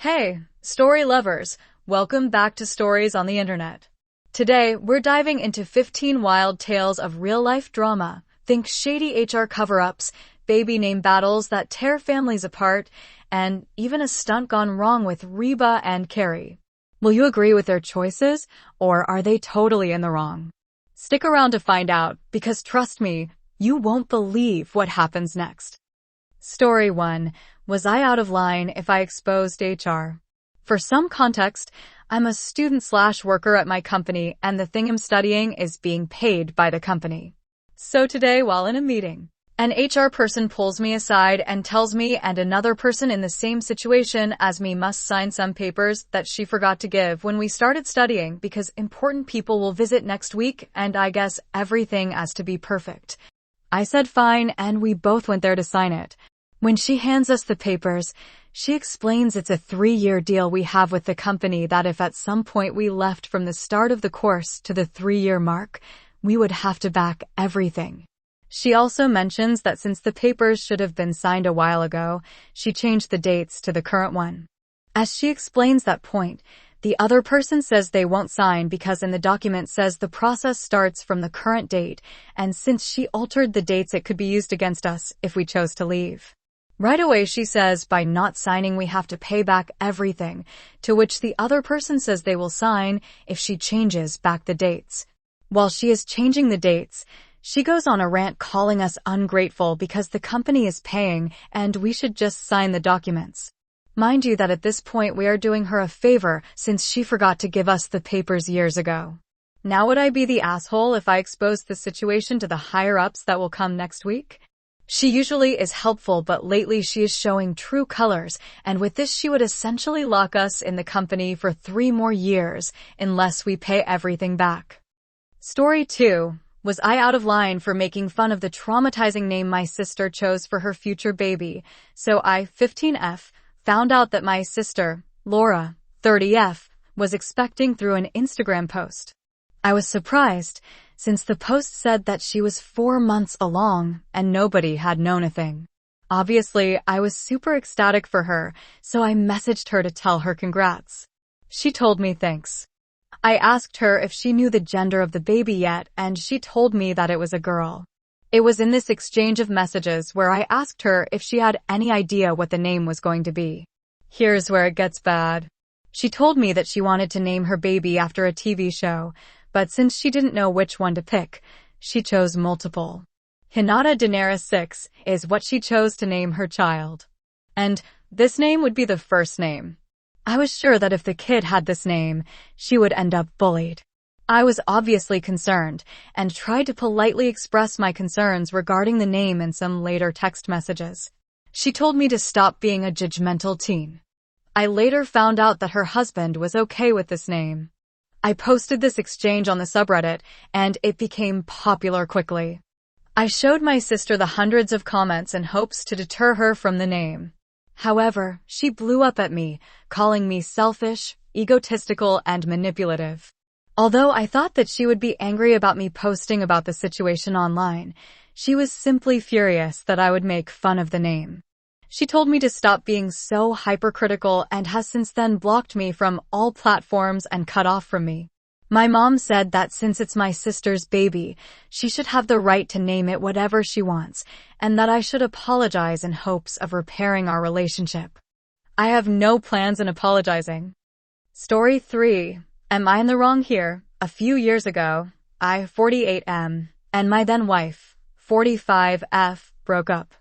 Hey, story lovers, welcome back to Stories on the Internet. Today, we're diving into 15 wild tales of real-life drama. Think shady HR cover-ups, baby name battles that tear families apart, and even a stunt gone wrong with Reba and Carrie. Will you agree with their choices, or are they totally in the wrong? Stick around to find out, because trust me, you won't believe what happens next. Story 1. Was I out of line if I exposed HR? For some context, I'm a student/worker at my company, and the thing I'm studying is being paid by the company. So today, while in a meeting, an HR person pulls me aside and tells me and another person in the same situation as me must sign some papers that she forgot to give when we started studying because important people will visit next week and I guess everything has to be perfect. I said fine and we both went there to sign it. When she hands us the papers, she explains it's a 3-year deal we have with the company that if at some point we left from the start of the course to the 3-year mark, we would have to back everything. She also mentions that since the papers should have been signed a while ago, she changed the dates to the current one. As she explains that point, the other person says they won't sign because in the document says the process starts from the current date, and since she altered the dates it could be used against us if we chose to leave. Right away she says by not signing we have to pay back everything, to which the other person says they will sign if she changes back the dates. While she is changing the dates, she goes on a rant calling us ungrateful because the company is paying and we should just sign the documents. Mind you that at this point we are doing her a favor since she forgot to give us the papers years ago. Now would I be the asshole if I exposed the situation to the higher-ups that will come next week? She usually is helpful, but lately she is showing true colors, and with this she would essentially lock us in the company for 3 more years unless we pay everything back. Story 2. Was I out of line for making fun of the traumatizing name my sister chose for her future baby? So I, 15F, found out that my sister, Laura, 30F, was expecting through an Instagram post. I was surprised, since the post said that she was 4 months along and nobody had known a thing. Obviously, I was super ecstatic for her, so I messaged her to tell her congrats. She told me thanks. I asked her if she knew the gender of the baby yet, and she told me that it was a girl. It was in this exchange of messages where I asked her if she had any idea what the name was going to be. Here's where it gets bad. She told me that she wanted to name her baby after a TV show, but since she didn't know which one to pick, she chose multiple. Hinata Daenerys 6 is what she chose to name her child. And this name would be the first name. I was sure that if the kid had this name, she would end up bullied. I was obviously concerned and tried to politely express my concerns regarding the name in some later text messages. She told me to stop being a judgmental teen. I later found out that her husband was okay with this name. I posted this exchange on the subreddit, and it became popular quickly. I showed my sister the hundreds of comments in hopes to deter her from the name. However, she blew up at me, calling me selfish, egotistical, and manipulative. Although I thought that she would be angry about me posting about the situation online, she was simply furious that I would make fun of the name. She told me to stop being so hypercritical and has since then blocked me from all platforms and cut off from me. My mom said that since it's my sister's baby, she should have the right to name it whatever she wants, and that I should apologize in hopes of repairing our relationship. I have no plans in apologizing. Story 3. Am I in the wrong here? A few years ago, I, 48M, and my then wife, 45F, broke up.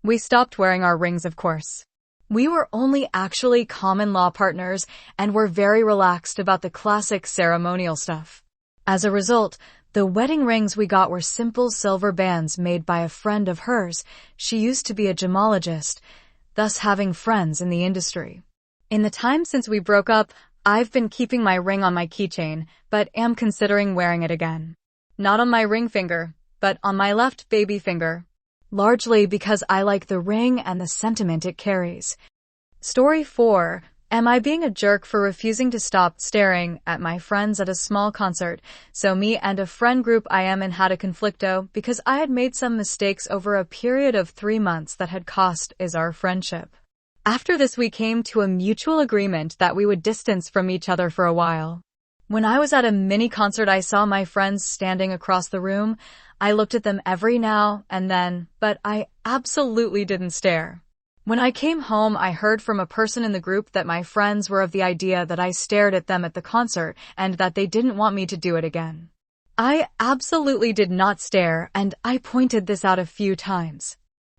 We stopped wearing our rings, of course. We were only actually common law partners and were very relaxed about the classic ceremonial stuff. As a result, the wedding rings we got were simple silver bands made by a friend of hers. She used to be a gemologist, thus having friends in the industry. In the time since we broke up, I've been keeping my ring on my keychain, but am considering wearing it again. Not on my ring finger, but on my left baby finger. Largely because I like the ring and the sentiment it carries. Story 4. Am I being a jerk for refusing to stop staring at my friends at a small concert? So me and a friend group I am in had a conflicto because I had made some mistakes over a period of 3 months that had cost us our friendship. After this, we came to a mutual agreement that we would distance from each other for a while. When I was at a mini concert, I saw my friends standing across the room. I looked at them every now and then, but I absolutely didn't stare. When I came home, I heard from a person in the group that my friends were of the idea that I stared at them at the concert and that they didn't want me to do it again. I absolutely did not stare, and I pointed this out a few times.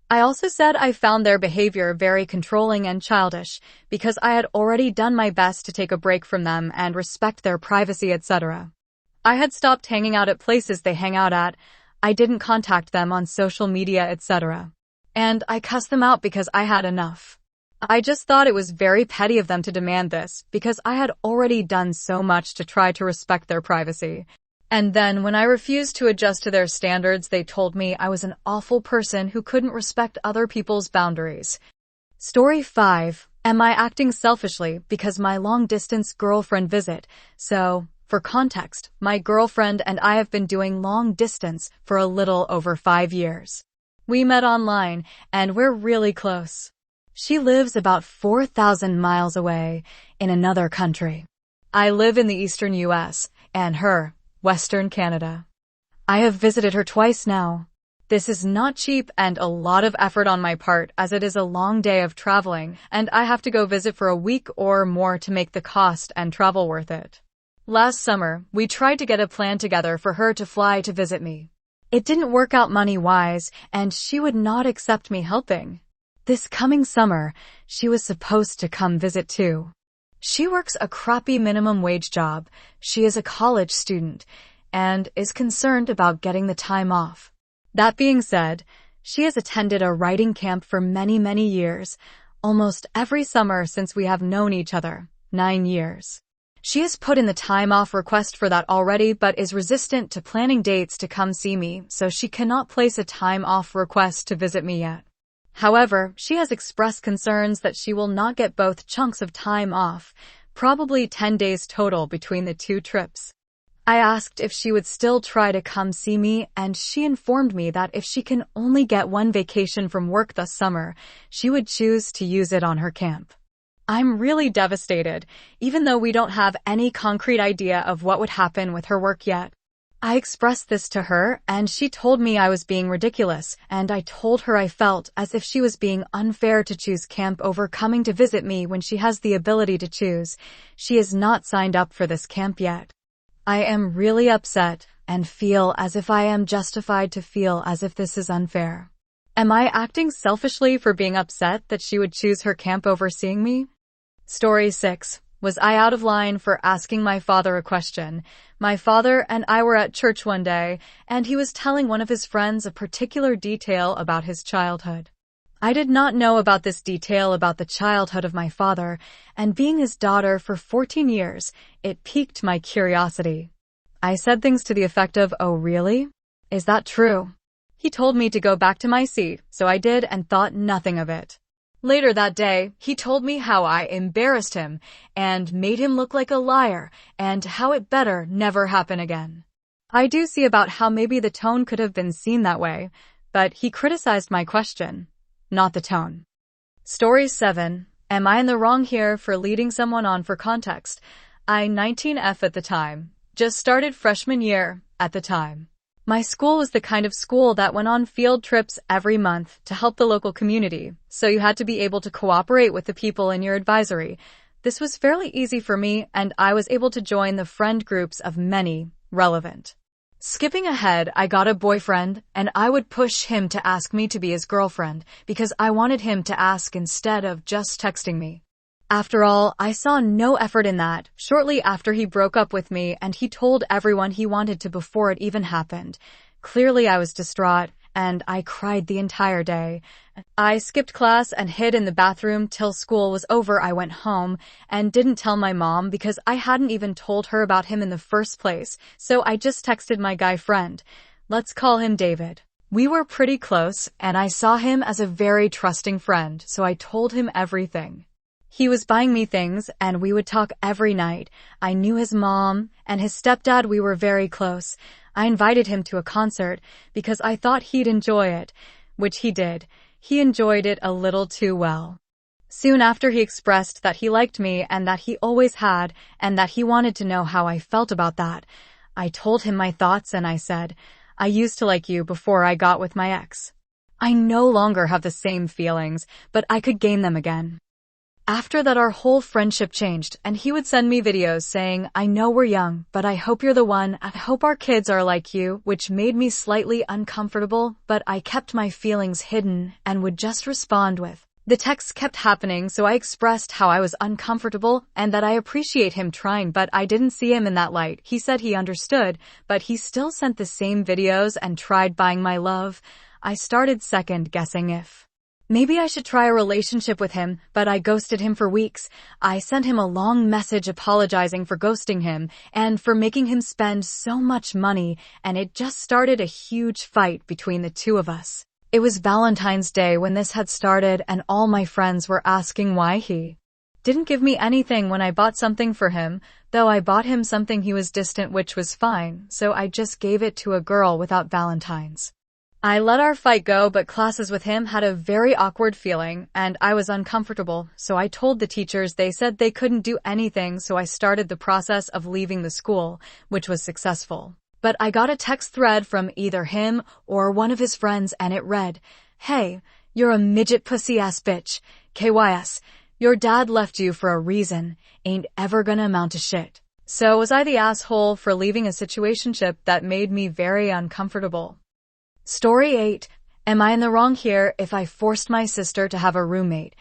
I also said I found their behavior very controlling and childish because I had already done my best to take a break from them and respect their privacy, etc. I had stopped hanging out at places they hang out at. I didn't contact them on social media, etc. And I cussed them out because I had enough. I just thought it was very petty of them to demand this because I had already done so much to try to respect their privacy. And then when I refused to adjust to their standards, they told me I was an awful person who couldn't respect other people's boundaries. Story 5. Am I acting selfishly because my long-distance girlfriend visit? So, for context, my girlfriend and I have been doing long distance for a little over 5 years. We met online, and we're really close. She lives about 4,000 miles away in another country. I live in the eastern US, and her, Western Canada. I have visited her twice now. This is not cheap and a lot of effort on my part as it is a long day of traveling and I have to go visit for a week or more to make the cost and travel worth it. Last summer, we tried to get a plan together for her to fly to visit me. It didn't work out money-wise and she would not accept me helping. This coming summer, she was supposed to come visit too. She works a crappy minimum wage job. She is a college student and is concerned about getting the time off. That being said, she has attended a writing camp for many years, almost every summer since we have known each other, 9 years. She has put in the time off request for that already but is resistant to planning dates to come see me, so she cannot place a time off request to visit me yet. However, she has expressed concerns that she will not get both chunks of time off, probably 10 days total between the two trips. I asked if she would still try to come see me, and she informed me that if she can only get one vacation from work this summer, she would choose to use it on her camp. I'm really devastated, even though we don't have any concrete idea of what would happen with her work yet. I expressed this to her, and she told me I was being ridiculous, and I told her I felt as if she was being unfair to choose camp over coming to visit me when she has the ability to choose. She is not signed up for this camp yet. I am really upset and feel as if I am justified to feel as if this is unfair. Am I acting selfishly for being upset that she would choose her camp over seeing me? Story 6. Was I out of line for asking my father a question? My father and I were at church one day, and he was telling one of his friends a particular detail about his childhood. I did not know about this detail about the childhood of my father, and being his daughter for 14 years, it piqued my curiosity. I said things to the effect of, "Oh, really? Is that true?" He told me to go back to my seat, so I did and thought nothing of it. Later that day, he told me how I embarrassed him and made him look like a liar and how it better never happen again. I do see about how maybe the tone could have been seen that way, but he criticized my question, not the tone. Story 7. Am I in the wrong here for leading someone on? For context, I 19F at the time, just started freshman year at the time. My school was the kind of school that went on field trips every month to help the local community, so you had to be able to cooperate with the people in your advisory. This was fairly easy for me, and I was able to join the friend groups of many relevant. Skipping ahead, I got a boyfriend, and I would push him to ask me to be his girlfriend because I wanted him to ask instead of just texting me. After all, I saw no effort in that. Shortly after he broke up with me and he told everyone he wanted to before it even happened. Clearly I was distraught and I cried the entire day. I skipped class and hid in the bathroom till school was over. I went home and didn't tell my mom because I hadn't even told her about him in the first place, so I just texted my guy friend. Let's call him David. We were pretty close and I saw him as a very trusting friend, so I told him everything. He was buying me things, and we would talk every night. I knew his mom and his stepdad. We were very close. I invited him to a concert because I thought he'd enjoy it, which he did. He enjoyed it a little too well. Soon after, he expressed that he liked me and that he always had, and that he wanted to know how I felt about that. I told him my thoughts and I said, I used to like you before I got with my ex. I no longer have the same feelings, but I could gain them again. After that, our whole friendship changed, and he would send me videos saying, I know we're young, but I hope you're the one. I hope our kids are like you, which made me slightly uncomfortable, but I kept my feelings hidden and would just respond with, the texts kept happening, so I expressed how I was uncomfortable and that I appreciate him trying, but I didn't see him in that light. He said he understood, but he still sent the same videos and tried buying my love. I started second guessing if maybe I should try a relationship with him, but I ghosted him for weeks. I sent him a long message apologizing for ghosting him and for making him spend so much money, and it just started a huge fight between the two of us. It was Valentine's Day when this had started, and all my friends were asking why he didn't give me anything when I bought something for him, though I bought him something he was distant, which was fine, so I just gave it to a girl without Valentine's. I let our fight go, but classes with him had a very awkward feeling, and I was uncomfortable, so I told the teachers. They said they couldn't do anything, so I started the process of leaving the school, which was successful. But I got a text thread from either him or one of his friends, and it read, Hey, you're a midget pussy ass bitch. KYS, your dad left you for a reason, ain't ever gonna amount to shit. So was I the asshole for leaving a situationship that made me very uncomfortable? Story 8. Am I in the wrong here if I forced my sister to have a roommate?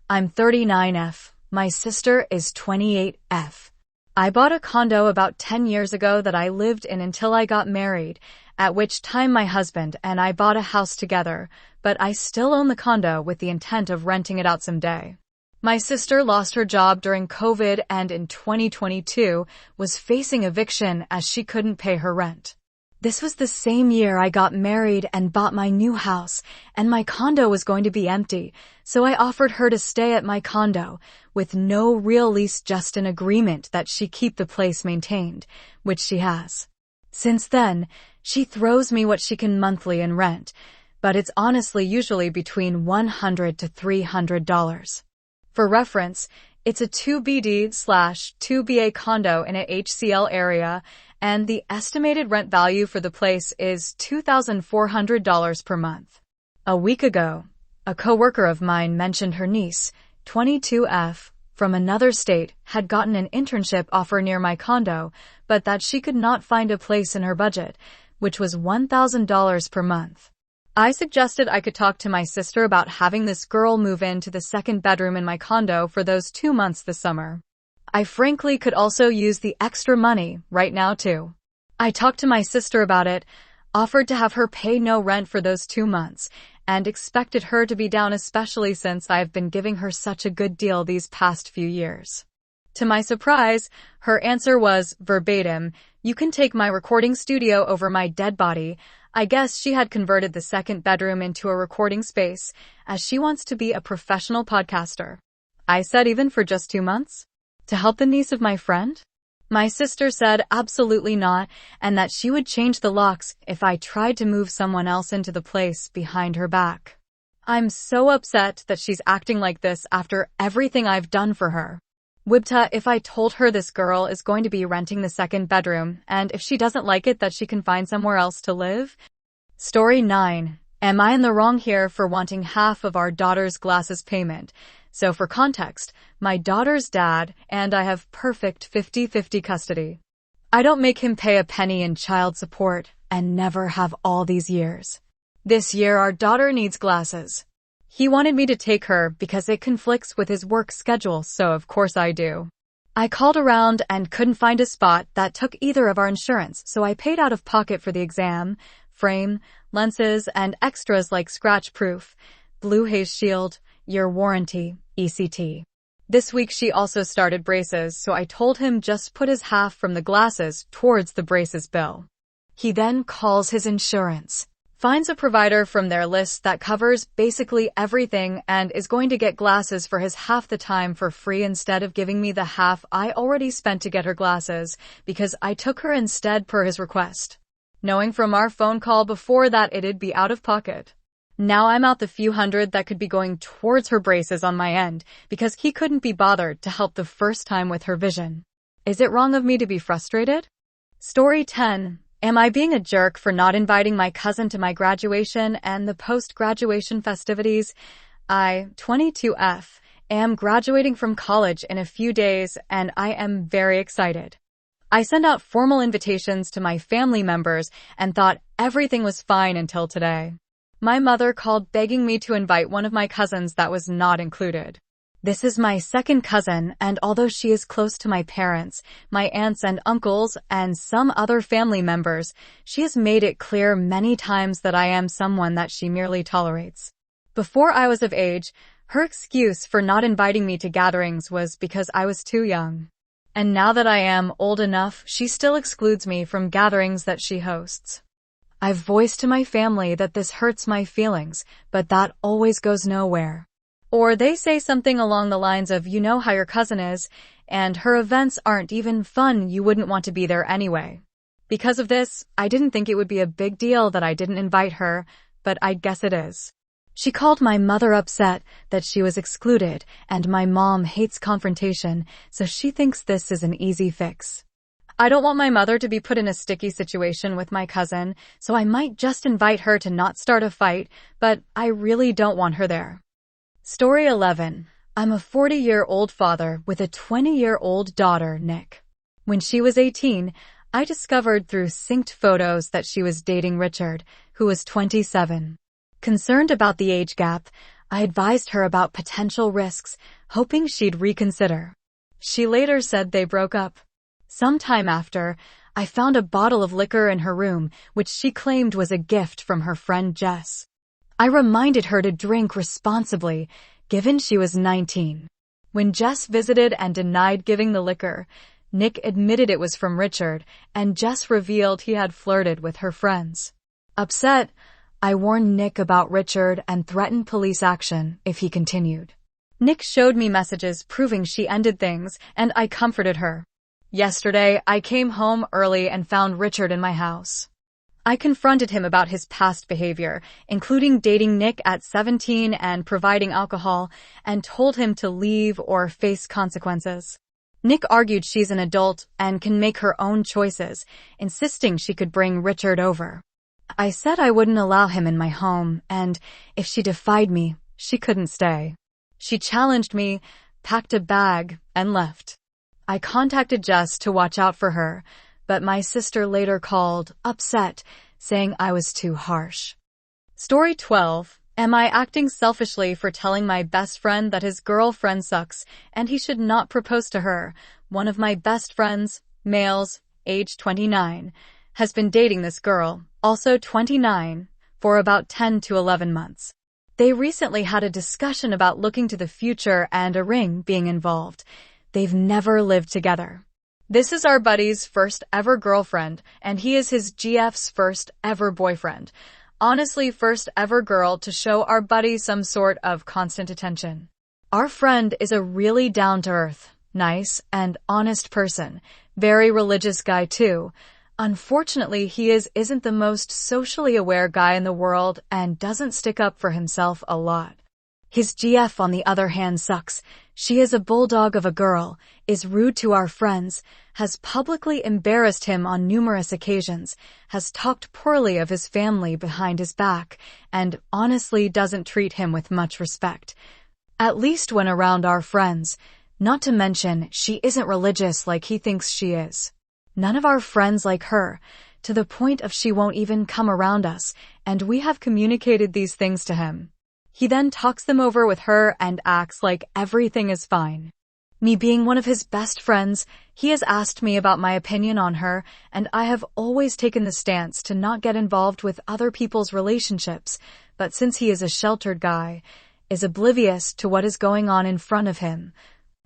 I'm 39F. My sister is 28F. I bought a condo about 10 years ago that I lived in until I got married, at which time my husband and I bought a house together, but I still own the condo with the intent of renting it out someday. My sister lost her job during COVID and in 2022 was facing eviction as she couldn't pay her rent. This was the same year I got married and bought my new house, and my condo was going to be empty, so I offered her to stay at my condo, with no real lease, just an agreement that she keep the place maintained, which she has. Since then, she throws me what she can monthly in rent, but it's honestly usually between $100 to $300. For reference, it's a 2BD/2BA condo in a HCL area, and the estimated rent value for the place is $2,400 per month. A week ago, a coworker of mine mentioned her niece, 22F, from another state, had gotten an internship offer near my condo, but that she could not find a place in her budget, which was $1,000 per month. I suggested I could talk to my sister about having this girl move into the second bedroom in my condo for those 2 months this summer. I frankly could also use the extra money right now too. I talked to my sister about it, offered to have her pay no rent for those 2 months, and expected her to be down, especially since I've been giving her such a good deal these past few years. To my surprise, her answer was, verbatim, "You can take my recording studio over my dead body." I guess she had converted the second bedroom into a recording space, as she wants to be a professional podcaster. I said, even for just 2 months? To help the niece of my friend? My sister said absolutely not, and that she would change the locks if I tried to move someone else into the place behind her back. I'm so upset that she's acting like this after everything I've done for her. Wibta, if I told her this girl is going to be renting the second bedroom, and if she doesn't like it, that she can find somewhere else to live? Story 9. Am I in the wrong here for wanting half of our daughter's glasses payment? So for context, my daughter's dad and I have perfect 50-50 custody. I don't make him pay a penny in child support, and never have all these years. This year our daughter needs glasses. He wanted me to take her because it conflicts with his work schedule, so of course I do. I called around and couldn't find a spot that took either of our insurance, so I paid out of pocket for the exam, frame, lenses, and extras like scratch proof, blue haze shield, year warranty, ECT. This week she also started braces, so I told him just put his half from the glasses towards the braces bill. He then calls his insurance, finds a provider from their list that covers basically everything, and is going to get glasses for his half the time for free instead of giving me the half I already spent to get her glasses, because I took her instead per his request, knowing from our phone call before that it'd be out of pocket. Now I'm out the few hundred that could be going towards her braces on my end because he couldn't be bothered to help the first time with her vision. Is it wrong of me to be frustrated? Story 10. Am I being a jerk for not inviting my cousin to my graduation and the post-graduation festivities? I, 22F, am graduating from college in a few days and I am very excited. I sent out formal invitations to my family members and thought everything was fine until today. My mother called begging me to invite one of my cousins that was not included. This is my second cousin, and although she is close to my parents, my aunts and uncles, and some other family members, she has made it clear many times that I am someone that she merely tolerates. Before I was of age, her excuse for not inviting me to gatherings was because I was too young. And now that I am old enough, she still excludes me from gatherings that she hosts. I've voiced to my family that this hurts my feelings, but that always goes nowhere. Or they say something along the lines of, you know how your cousin is, and her events aren't even fun, you wouldn't want to be there anyway. Because of this, I didn't think it would be a big deal that I didn't invite her, but I guess it is. She called my mother upset that she was excluded, and my mom hates confrontation, so she thinks this is an easy fix. I don't want my mother to be put in a sticky situation with my cousin, so I might just invite her to not start a fight, but I really don't want her there. Story 11. I'm a 40-year-old father with a 20-year-old daughter, Nick. When she was 18, I discovered through synced photos that she was dating Richard, who was 27. Concerned about the age gap, I advised her about potential risks, hoping she'd reconsider. She later said they broke up. Sometime after, I found a bottle of liquor in her room, which she claimed was a gift from her friend Jess. I reminded her to drink responsibly, given she was 19. When Jess visited and denied giving the liquor, Nick admitted it was from Richard, and Jess revealed he had flirted with her friends. Upset, I warned Nick about Richard and threatened police action if he continued. Nick showed me messages proving she ended things, and I comforted her. Yesterday, I came home early and found Richard in my house. I confronted him about his past behavior, including dating Nick at 17 and providing alcohol, and told him to leave or face consequences. Nick argued she's an adult and can make her own choices, insisting she could bring Richard over. I said I wouldn't allow him in my home, and if she defied me, she couldn't stay. She challenged me, packed a bag, and left. I contacted Jess to watch out for her, but my sister later called, upset, saying I was too harsh. Story 12. Am I acting selfishly for telling my best friend that his girlfriend sucks and he should not propose to her? One of my best friends, males, age 29, has been dating this girl, also 29, for about 10 to 11 months. They recently had a discussion about looking to the future and a ring being involved. They've never lived together. This is our buddy's first ever girlfriend, and he is his GF's first ever boyfriend. Honestly, first ever girl to show our buddy some sort of constant attention. Our friend is a really down-to-earth, nice, and honest person. Very religious guy too. Unfortunately, he isn't the most socially aware guy in the world and doesn't stick up for himself a lot. His GF, on the other hand, sucks. She is a bulldog of a girl, is rude to our friends, has publicly embarrassed him on numerous occasions, has talked poorly of his family behind his back, and honestly doesn't treat him with much respect. At least when around our friends. Not to mention, she isn't religious like he thinks she is. None of our friends like her, to the point of she won't even come around us, and we have communicated these things to him. He then talks them over with her and acts like everything is fine. Me being one of his best friends, he has asked me about my opinion on her, and I have always taken the stance to not get involved with other people's relationships, but since he is a sheltered guy, is oblivious to what is going on in front of him,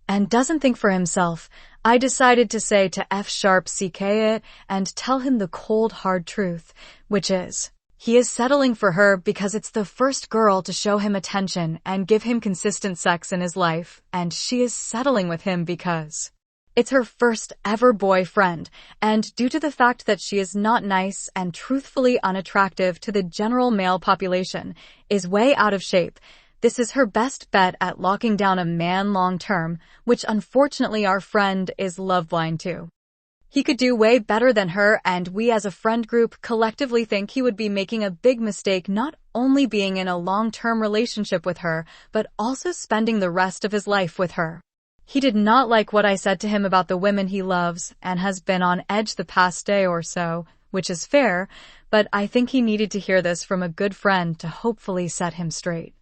and doesn't think for himself, I decided to say to F#CK it and tell him the cold hard truth, which is, he is settling for her because it's the first girl to show him attention and give him consistent sex in his life, and she is settling with him because It's her first ever boyfriend, and due to the fact that she is not nice and truthfully unattractive to the general male population, is way out of shape, this is her best bet at locking down a man long-term, which unfortunately our friend is love blind to. He could do way better than her, and we as a friend group collectively think he would be making a big mistake not only being in a long-term relationship with her, but also spending the rest of his life with her. He did not like what I said to him about the women he loves and has been on edge the past day or so, which is fair, but I think he needed to hear this from a good friend to hopefully set him straight.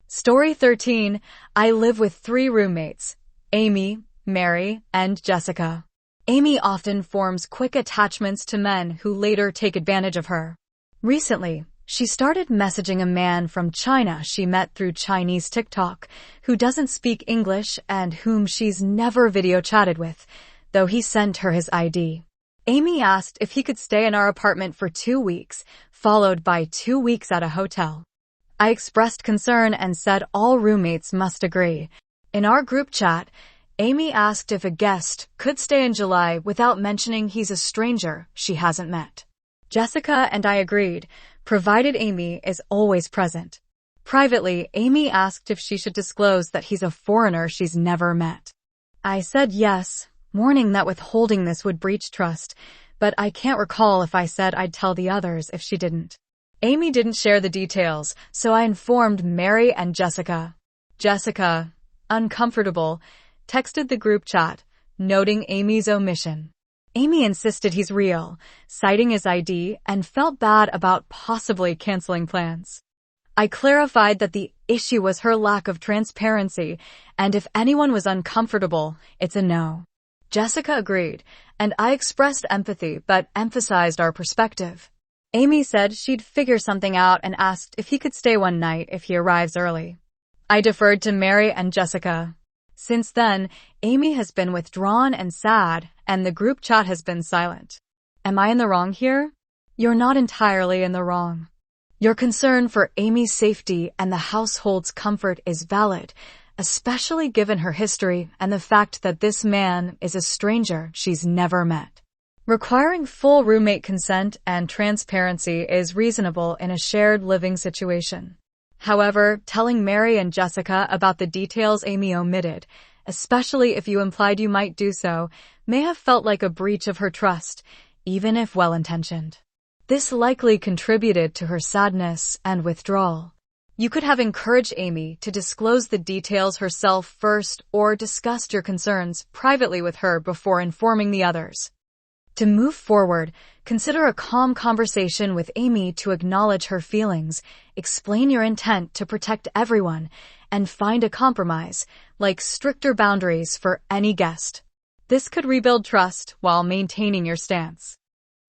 Story 13. I live with 3 roommates, Amy, Mary, and Jessica. Amy often forms quick attachments to men who later take advantage of her. Recently, she started messaging a man from China she met through Chinese TikTok, who doesn't speak English and whom she's never video chatted with, though he sent her his ID. Amy asked if he could stay in our apartment for 2 weeks, followed by 2 weeks at a hotel. I expressed concern and said all roommates must agree. In our group chat, Amy asked if a guest could stay in July without mentioning he's a stranger she hasn't met. Jessica and I agreed, provided Amy is always present. Privately, Amy asked if she should disclose that he's a foreigner she's never met. I said yes, warning that withholding this would breach trust, but I can't recall if I said I'd tell the others if she didn't. Amy didn't share the details, so I informed Mary and Jessica. Jessica, uncomfortable, texted the group chat, noting Amy's omission. Amy insisted he's real, citing his ID, and felt bad about possibly canceling plans. I clarified that the issue was her lack of transparency, and if anyone was uncomfortable, it's a no. Jessica agreed, and I expressed empathy but emphasized our perspective. Amy said she'd figure something out and asked if he could stay one night if he arrives early. I deferred to Mary and Jessica. Since then, Amy has been withdrawn and sad, and the group chat has been silent. Am I in the wrong here? You're not entirely in the wrong. Your concern for Amy's safety and the household's comfort is valid, especially given her history and the fact that this man is a stranger she's never met. Requiring full roommate consent and transparency is reasonable in a shared living situation. However, telling Mary and Jessica about the details Amy omitted, especially if you implied you might do so, may have felt like a breach of her trust, even if well-intentioned. This likely contributed to her sadness and withdrawal. You could have encouraged Amy to disclose the details herself first or discussed your concerns privately with her before informing the others. To move forward, consider a calm conversation with Amy to acknowledge her feelings, explain your intent to protect everyone, and find a compromise, like stricter boundaries for any guest. This could rebuild trust while maintaining your stance.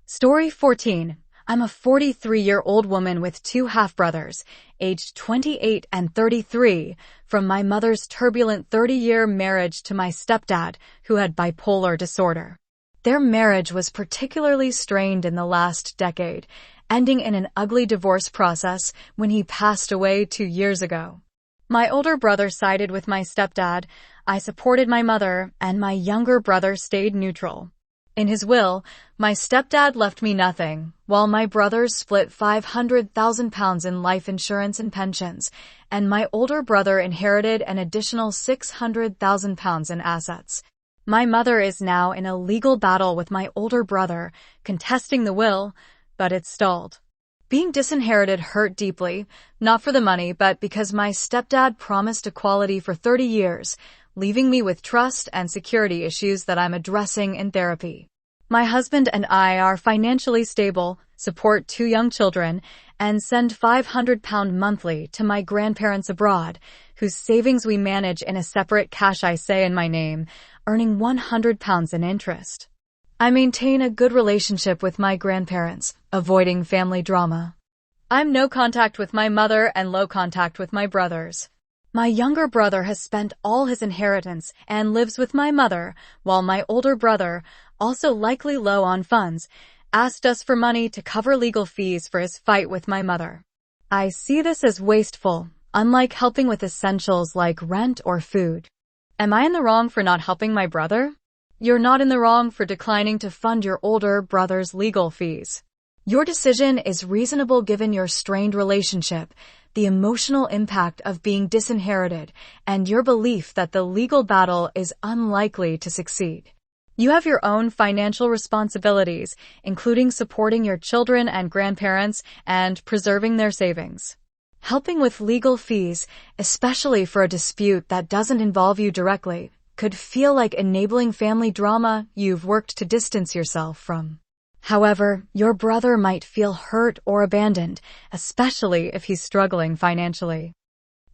Story 14. I'm a 43-year-old woman with 2 half-brothers, aged 28 and 33, from my mother's turbulent 30-year marriage to my stepdad, who had bipolar disorder. Their marriage was particularly strained in the last decade, ending in an ugly divorce process when he passed away 2 years ago. My older brother sided with my stepdad, I supported my mother, and my younger brother stayed neutral. In his will, my stepdad left me nothing, while my brothers split £500,000 in life insurance and pensions, and my older brother inherited an additional £600,000 in assets. My mother is now in a legal battle with my older brother, contesting the will, but it's stalled. Being disinherited hurt deeply, not for the money, but because my stepdad promised equality for 30 years, leaving me with trust and security issues that I'm addressing in therapy. My husband and I are financially stable, support 2 young children, and send £500 monthly to my grandparents abroad, whose savings we manage in a separate cash ISA in my name, earning £100 in interest. I maintain a good relationship with my grandparents, avoiding family drama. I'm no contact with my mother and low contact with my brothers. My younger brother has spent all his inheritance and lives with my mother, while my older brother, also likely low on funds, asked us for money to cover legal fees for his fight with my mother. I see this as wasteful, unlike helping with essentials like rent or food. Am I in the wrong for not helping my brother? You're not in the wrong for declining to fund your older brother's legal fees. Your decision is reasonable given your strained relationship, the emotional impact of being disinherited, and your belief that the legal battle is unlikely to succeed. You have your own financial responsibilities, including supporting your children and grandparents and preserving their savings. Helping with legal fees, especially for a dispute that doesn't involve you directly, could feel like enabling family drama you've worked to distance yourself from. However, your brother might feel hurt or abandoned, especially if he's struggling financially.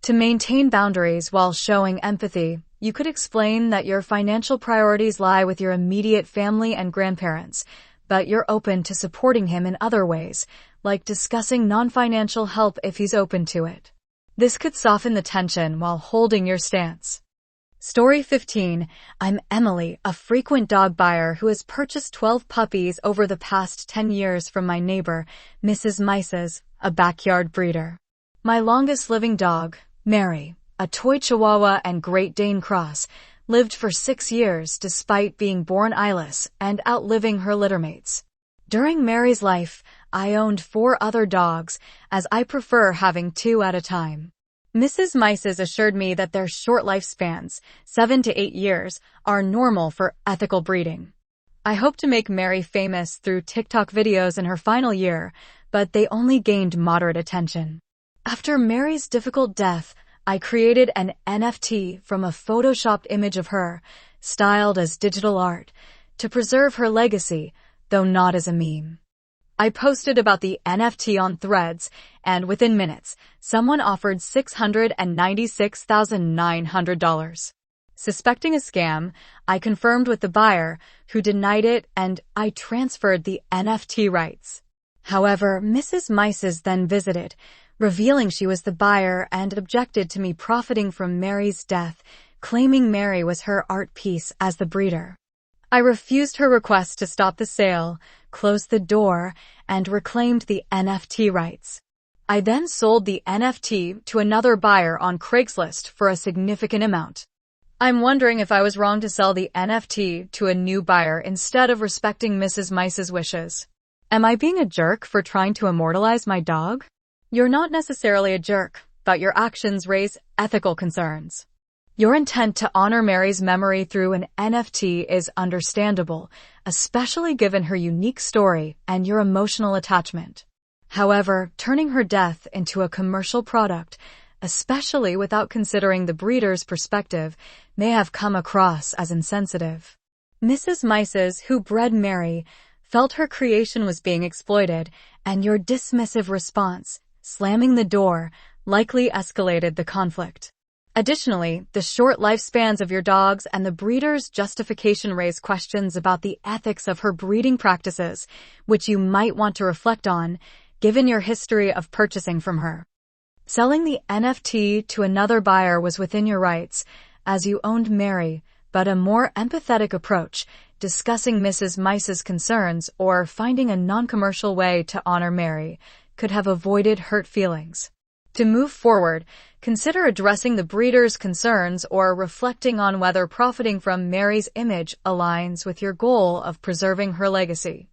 To maintain boundaries while showing empathy, you could explain that your financial priorities lie with your immediate family and grandparents, but you're open to supporting him in other ways, like discussing non-financial help if he's open to it. This could soften the tension while holding your stance. Story 15. I'm Emily, a frequent dog buyer who has purchased 12 puppies over the past 10 years from my neighbor, Mrs. Mises, a backyard breeder. My longest living dog, Mary, a toy Chihuahua and Great Dane cross, lived for 6 years despite being born eyeless and outliving her littermates. During Mary's life, I owned 4 other dogs, as I prefer having 2 at a time. Mrs. Mises assured me that their short lifespans, 7 to 8 years, are normal for ethical breeding. I hope to make Mary famous through TikTok videos in her final year, but they only gained moderate attention. After Mary's difficult death, I created an NFT from a photoshopped image of her, styled as digital art, to preserve her legacy, though not as a meme. I posted about the NFT on Threads, and within minutes, someone offered $696,900. Suspecting a scam, I confirmed with the buyer, who denied it, and I transferred the NFT rights. However, Mrs. Mises then visited, revealing she was the buyer and objected to me profiting from Mary's death, claiming Mary was her art piece as the breeder. I refused her request to stop the sale, closed the door, and reclaimed the NFT rights. I then sold the NFT to another buyer on Craigslist for a significant amount. I'm wondering if I was wrong to sell the NFT to a new buyer instead of respecting Mrs. Mice's wishes. Am I being a jerk for trying to immortalize my dog? You're not necessarily a jerk, but your actions raise ethical concerns. Your intent to honor Mary's memory through an NFT is understandable, especially given her unique story and your emotional attachment. However, turning her death into a commercial product, especially without considering the breeder's perspective, may have come across as insensitive. Mrs. Mises, who bred Mary, felt her creation was being exploited, and your dismissive response, slamming the door, likely escalated the conflict. Additionally, the short lifespans of your dogs and the breeder's justification raise questions about the ethics of her breeding practices, which you might want to reflect on, given your history of purchasing from her. Selling the NFT to another buyer was within your rights, as you owned Mary, but a more empathetic approach, discussing Mrs. Mice's concerns or finding a non-commercial way to honor Mary, could have avoided hurt feelings. To move forward, consider addressing the breeder's concerns or reflecting on whether profiting from Mary's image aligns with your goal of preserving her legacy.